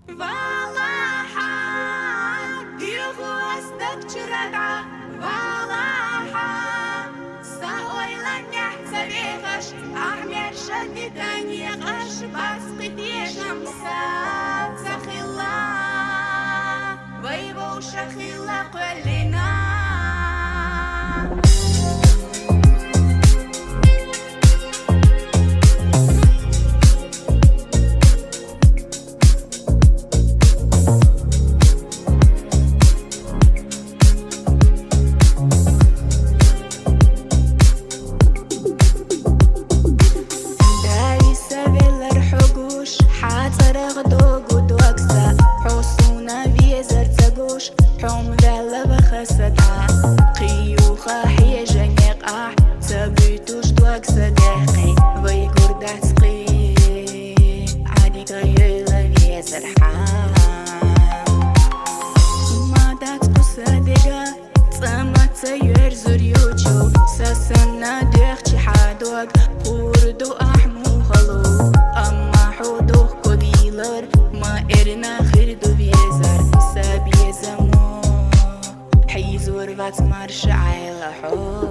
Valaha, yuhustak çırada. Valaha, saoylan yahtabigash. Ahmer shadidan yagash. Basqit yeshamsa. Sakhila, vaybo shakhila qallina. حوم ذلا بخسدها قيوخا حي جنيقع تبيتوش توك صديقي وي كردة تقي عادي قيلا في سرحان ما دات قصدقا صمت سير زريوتشو ساسنا ديخشي حادوك وردو أحمو خلو أما حودوخ كبيلر ما إرنا خردو بيزر سابي زمو حيزور فاتمارش عيلة حو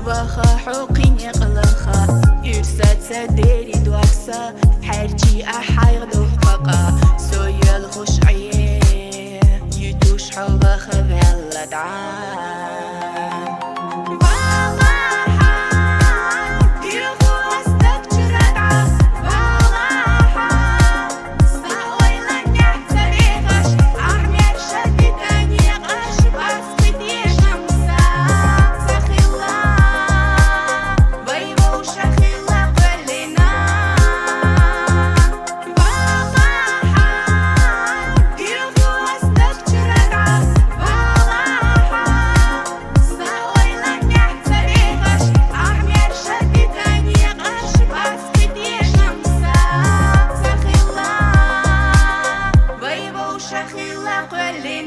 وخا حقين يقلخا يرسات سديري دوكسا حرجي أحايغ فقا سويا الخش عيه يدوش حوغا خبالة دعان شخيلة قلي